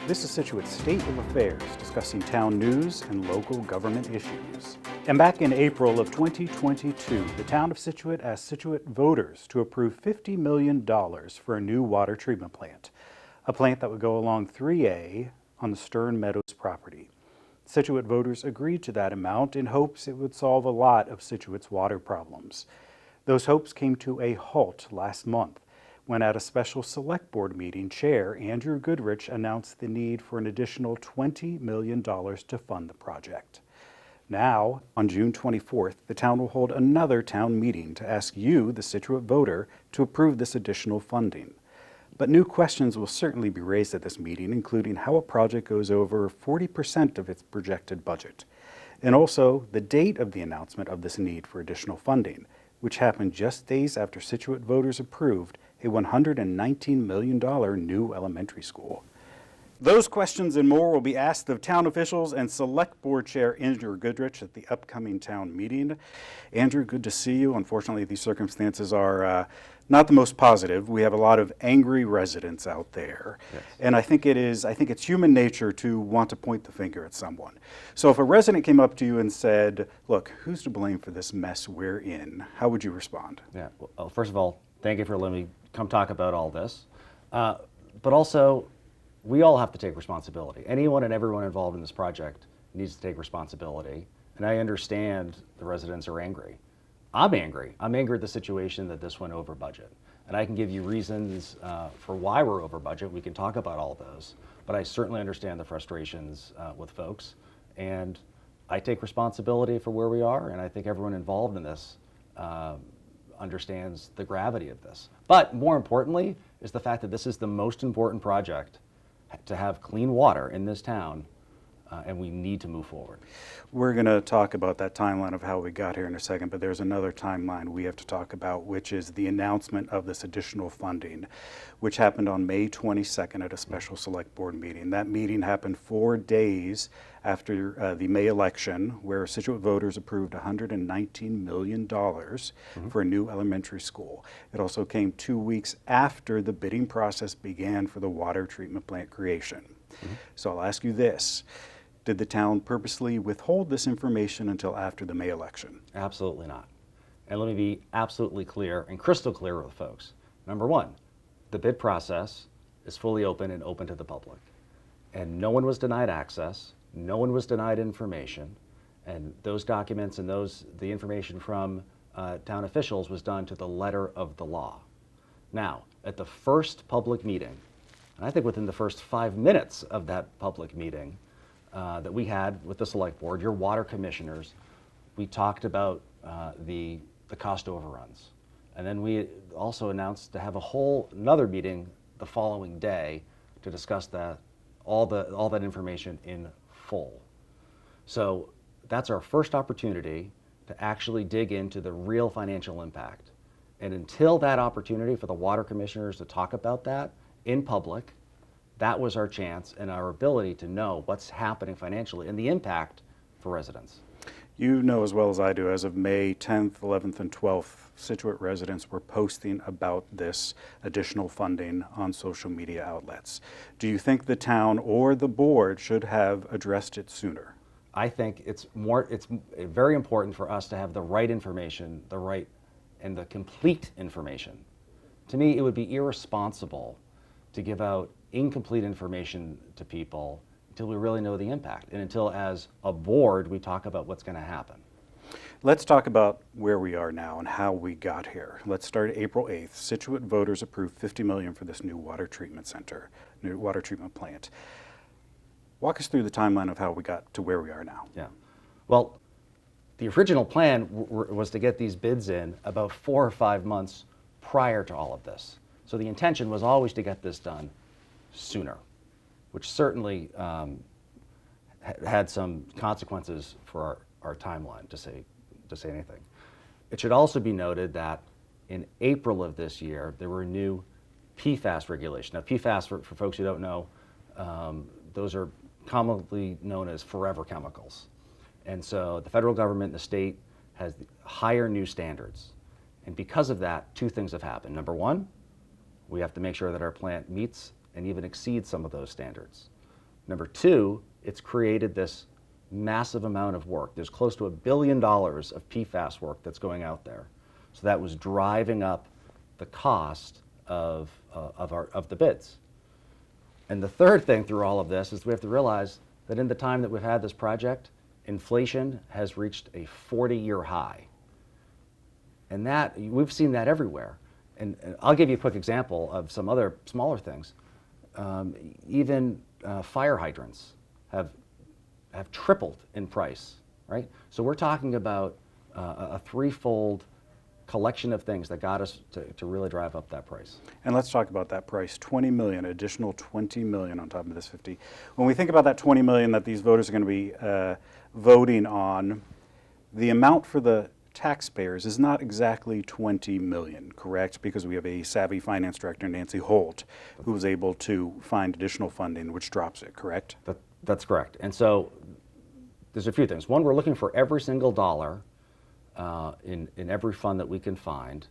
This is Scituate's State of Affairs, discussing town news and local government issues. And back in April of 2022, the Town of Scituate asked Scituate voters to approve $50 million for a new water treatment plant, a plant that would go along 3A on the Stern Meadows property. Scituate voters agreed to that amount in hopes it would solve a lot of Scituate's water problems. Those hopes came to a halt last month when at a special select board meeting, Chair Andrew Goodrich announced the need for an additional $20 million to fund the project. Now, on June 24th, the town will hold another town meeting to ask you, the Scituate voter, to approve this additional funding. But new questions will certainly be raised at this meeting, including how a project goes over 40% of its projected budget, and also the date of the announcement of this need for additional funding, which happened just days after Scituate voters approved a $119 million new elementary school. Those questions and more will be asked of town officials and Select Board Chair Andrew Goodrich at the upcoming town meeting. Andrew, good to see you. Unfortunately, these circumstances are not the most positive. We have a lot of angry residents out there. Yes. And I think it's human nature to want to point the finger at someone. So if a resident came up to you and said, look, who's to blame for this mess we're in, how would you respond? Yeah, well, first of all, thank you for letting me come talk about all this. But also, we all have to take responsibility. Anyone and everyone involved in this project needs to take responsibility. And I understand the residents are angry. I'm angry. I'm angry at the situation that this went over budget. And I can give you reasons for why we're over budget. We can talk about all those. But I certainly understand the frustrations with folks. And I take responsibility for where we are. And I think everyone involved in this understands the gravity of this. But more importantly is the fact that this is the most important project to have clean water in this town, and we need to move forward. We're going to talk about that timeline of how we got here in a second, but there's another timeline we have to talk about, which is the announcement of this additional funding, which happened on May 22nd at a special select board meeting. That meeting happened 4 days after the May election, where Scituate voters approved $119 million for a new elementary school. It also came 2 weeks after the bidding process began for the water treatment plant creation. So I'll ask you this. Did the town purposely withhold this information until after the May election? Absolutely not. And let me be absolutely clear and crystal clear with folks. Number one, the bid process is fully open and open to the public. And no one was denied access. No one was denied information. And those documents and the information from town officials was done to the letter of the law. Now, at the first public meeting, and I think within the first 5 minutes of that public meeting that we had with the select board, your water commissioners, we talked about the cost overruns. And then we also announced to have another meeting the following day to discuss all that information in full. So that's our first opportunity to actually dig into the real financial impact. And until that opportunity for the water commissioners to talk about that in public, that was our chance and our ability to know what's happening financially and the impact for residents. You know as well as I do, as of May 10th, 11th, and 12th, Scituate residents were posting about this additional funding on social media outlets. Do you think the town or the board should have addressed it sooner? I think it's very important for us to have the right information, and the complete information. To me, it would be irresponsible to give out incomplete information to people until we really know the impact and until, as a board, we talk about what's going to happen. Let's talk about where we are now and how we got here. Let's start April 8th. Scituate voters approved $50 million for this new water treatment plant. Walk us through the timeline of how we got to where we are now. Yeah. Well, the original plan was to get these bids in about 4 or 5 months prior to all of this. So the intention was always to get this done sooner, which certainly had some consequences for our timeline, to say anything. It should also be noted that in April of this year, there were new PFAS regulations. Now, PFAS, for folks who don't know, those are commonly known as forever chemicals. And so the federal government and the state has higher new standards. And because of that, 2 things have happened. Number one, we have to make sure that our plant meets and even exceeds some of those standards. Number two, it's created this massive amount of work. There's close to $1 billion of PFAS work that's going out there. So that was driving up the cost of the bids. And the third thing through all of this is we have to realize that in the time that we've had this project, inflation has reached a 40-year high. And that, we've seen that everywhere. And I'll give you a quick example of some other smaller things. Even fire hydrants have tripled in price, right? So we're talking about a threefold collection of things that got us to really drive up that price. And let's talk about that price, 20 million, additional 20 million on top of this 50. When we think about that 20 million that these voters are going to be voting on, the amount for the taxpayers is not exactly 20 million, correct? Because we have a savvy finance director, Nancy Holt, who was able to find additional funding, which drops it, correct? That's correct. And so there's a few things. One, we're looking for every single dollar in every fund that we can find.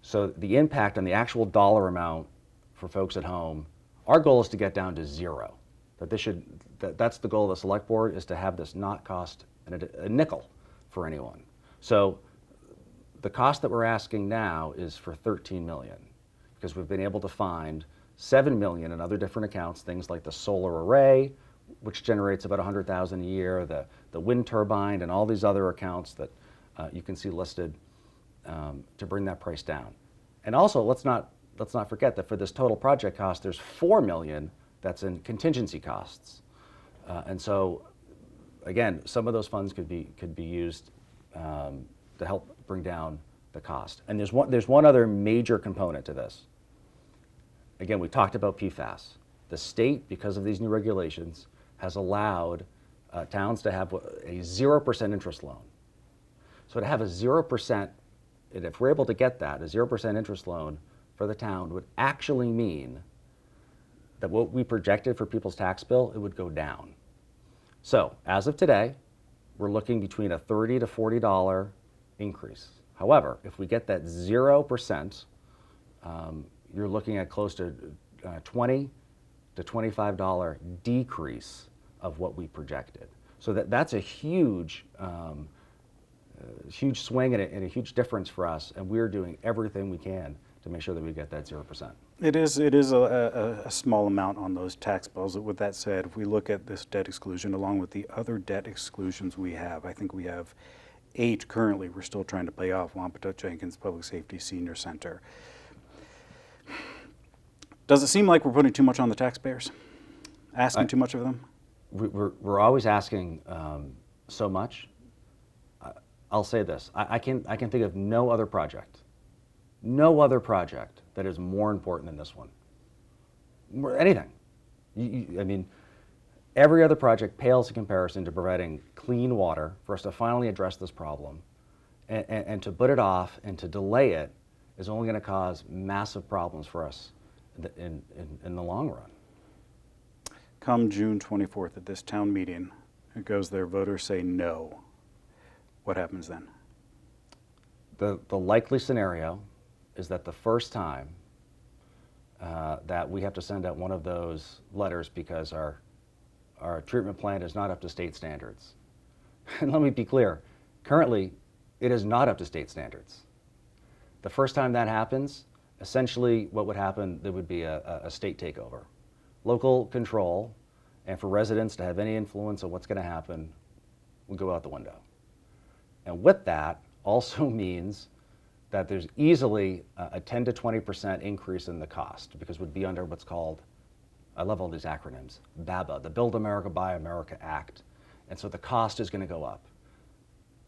So the impact on the actual dollar amount for folks at home, our goal is to get down to zero. That's the goal of the select board, is to have this not cost a nickel for anyone. So the cost that we're asking now is for 13 million, because we've been able to find 7 million in other different accounts, things like the solar array, which generates about 100,000 a year, the wind turbine, and all these other accounts that you can see listed to bring that price down. And also, let's not forget that for this total project cost, there's 4 million that's in contingency costs. And so, again, some of those funds could be used to help bring down the cost. And there's one other major component to this. Again, we talked about PFAS. The state, because of these new regulations, has allowed towns to have a 0% interest loan. So to have a 0%, and if we're able to get that, a 0% interest loan for the town would actually mean that what we projected for people's tax bill, it would go down. So as of today, we're looking between a $30 to $40 increase. However, if we get that 0%, you're looking at close to $20 to $25 decrease of what we projected. So that's a huge huge swing and a huge difference for us, and we're doing everything we can to make sure that we get that 0%. It is a small amount on those tax bills. With that said, if we look at this debt exclusion along with the other debt exclusions we have, I think we have 8 currently we're still trying to pay off. Wampatuck Jenkins Public Safety Senior Center. Does it seem like we're putting too much on the taxpayers? Asking too much of them? We're always asking so much. I'll say this, I can think of no other project that is more important than this one. Anything. I mean, every other project pales in comparison to providing clean water for us to finally address this problem. And to put it off and to delay it is only going to cause massive problems for us in the long run. Come June 24th at this town meeting, it goes there, voters say no. What happens then? The likely scenario is that the first time that we have to send out one of those letters because our treatment plant is not up to state standards. And let me be clear, currently it is not up to state standards. The first time that happens, essentially what would happen, there would be a state takeover. Local control, and for residents to have any influence on what's going to happen, would go out the window. And with that also means that there's easily a 10 to 20% increase in the cost, because we'd be under what's called, I love all these acronyms, BABA, the Build America, Buy America Act. And so the cost is going to go up.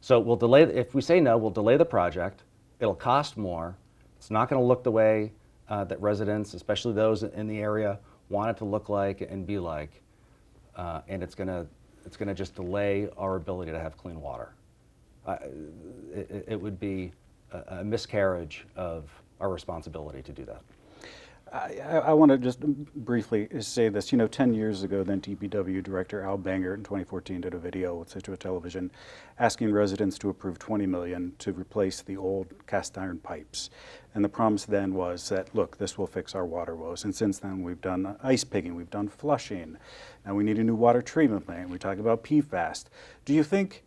So we'll delay, if we say no, we'll delay the project. It'll cost more. It's not going to look the way that residents, especially those in the area, want it to look like and be like. And it's going to just delay our ability to have clean water. It would be a miscarriage of our responsibility to do that. I want to just briefly say this. You know, 10 years ago, then DPW Director Al Bangert in 2014 did a video with Scituate Television asking residents to approve $20 million to replace the old cast iron pipes. And the promise then was that, look, this will fix our water woes. And since then, we've done ice pigging, we've done flushing. Now we need a new water treatment plant. We talk about PFAS. Do you think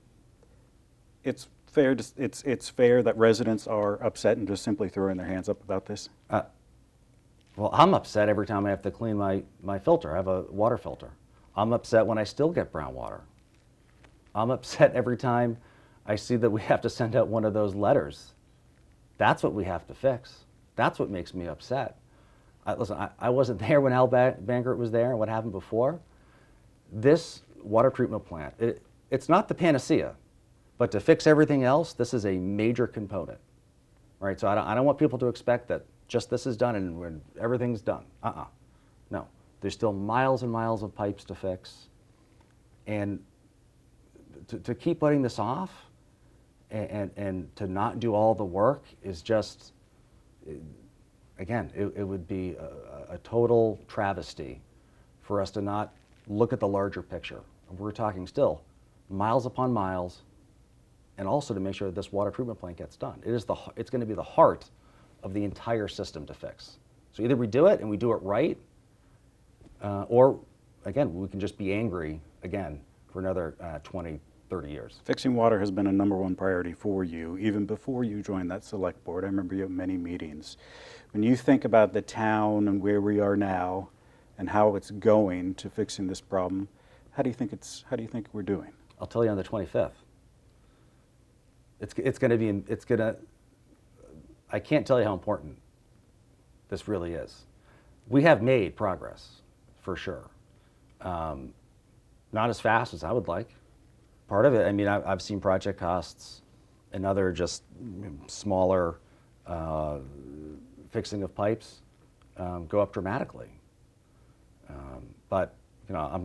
it's fair that residents are upset and just simply throwing their hands up about this? Well, I'm upset every time I have to clean my filter. I have a water filter. I'm upset when I still get brown water. I'm upset every time I see that we have to send out one of those letters. That's what we have to fix. That's what makes me upset. Listen, I wasn't there when Al Bangert was there and what happened before. This water treatment plant, it's not the panacea, but to fix everything else, this is a major component. Right? So I don't want people to expect that just this is done and when everything's done. No, there's still miles and miles of pipes to fix. And to keep putting this off and to not do all the work is just, again, it would be a total travesty for us to not look at the larger picture. We're talking still miles upon miles, and also to make sure that this water treatment plant gets done. It's going to be the heart of the entire system to fix. So either we do it and we do it right, or again, we can just be angry again for another 20, 30 years. Fixing water has been a #1 priority for you, even before you joined that select board. I remember you at many meetings. When you think about the town and where we are now and how it's going to fixing this problem, how do you think we're doing? I'll tell you on the 25th. I can't tell you how important this really is. We have made progress, for sure. Not as fast as I would like. Part of it, I mean, I've seen project costs and other just smaller fixing of pipes go up dramatically. But you know, I'm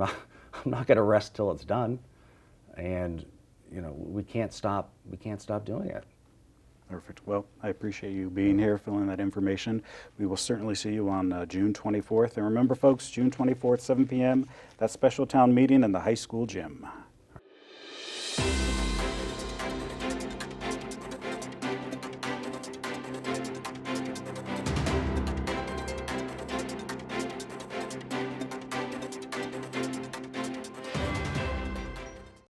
not going to rest till it's done, and you know, we can't stop doing it. Perfect. Well, I appreciate you being here, filling that information. We will certainly see you on June 24th. And remember, folks, June 24th, 7 p.m., that special town meeting in the high school gym.